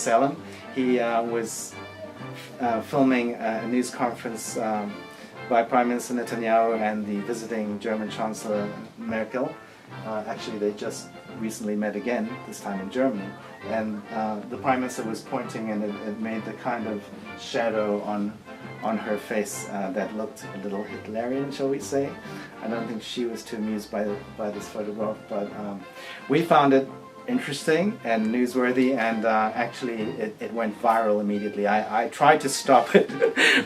Salem. He was filming a news conference by Prime Minister Netanyahu and the visiting German Chancellor Merkel. Actually, they just recently met again, this time in Germany. And the Prime Minister was pointing, and it made the kind of shadow on her face that looked a little Hitlerian, shall we say. I don't think she was too amused by this photograph, but we found it interesting and newsworthy, and actually it went viral immediately. I tried to stop it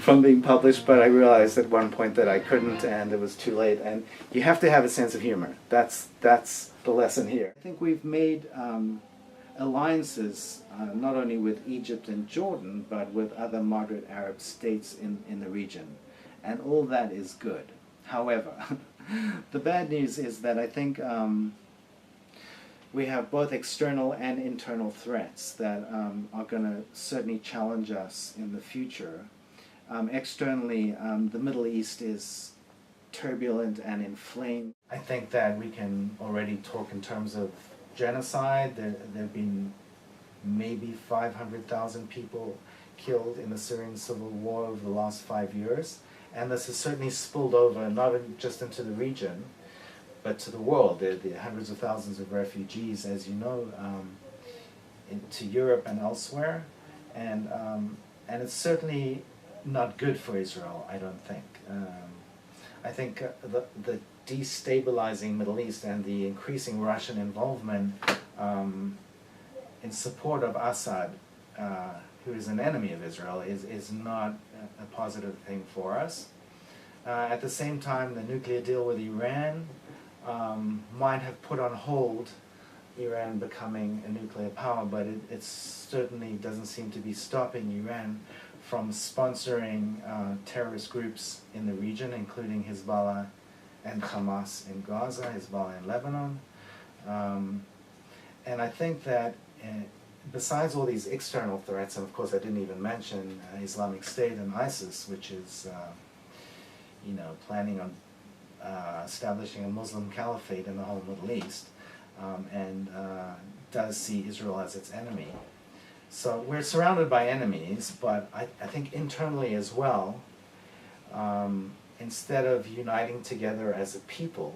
from being published, but I realized at one point that I couldn't, and it was too late. And you have to have a sense of humor. That's the lesson here. I think we've made alliances not only with Egypt and Jordan, but with other moderate Arab states in the region, and all that is good. However, the bad news is that I think we have both external and internal threats that are going to certainly challenge us in the future. Externally, the Middle East is turbulent and inflamed. I think that we can already talk in terms of genocide. There have been maybe 500,000 people killed in the Syrian civil war over the last 5 years. And this has certainly spilled over, not just into the region, but to the world. There are hundreds of thousands of refugees, as you know, into Europe and elsewhere. And it's certainly not good for Israel, I don't think. I think the destabilizing Middle East and the increasing Russian involvement in support of Assad, who is an enemy of Israel, is not a positive thing for us. At the same time, the nuclear deal with Iran might have put on hold Iran becoming a nuclear power, but it certainly doesn't seem to be stopping Iran from sponsoring terrorist groups in the region, including Hezbollah and Hamas in Gaza, Hezbollah in Lebanon. And I think that besides all these external threats, and of course I didn't even mention Islamic State and ISIS, which is planning on establishing a Muslim caliphate in the whole Middle East, and does see Israel as its enemy. So we're surrounded by enemies, but I think internally as well, instead of uniting together as a people,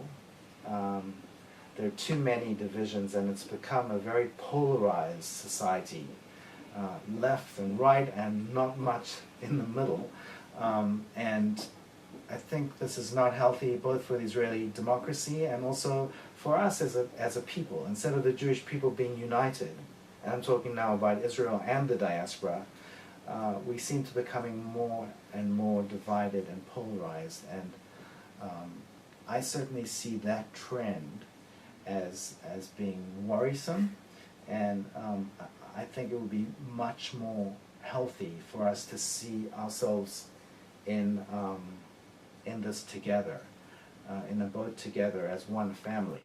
there are too many divisions, and it's become a very polarized society, left and right, and not much in the middle. And I think this is not healthy, both for the Israeli democracy and also for us as a people. Instead of the Jewish people being united, and I'm talking now about Israel and the diaspora, we seem to be becoming more and more divided and polarized. And I certainly see that trend as being worrisome, and I think it would be much more healthy for us to see ourselves in this together, in a boat together as one family.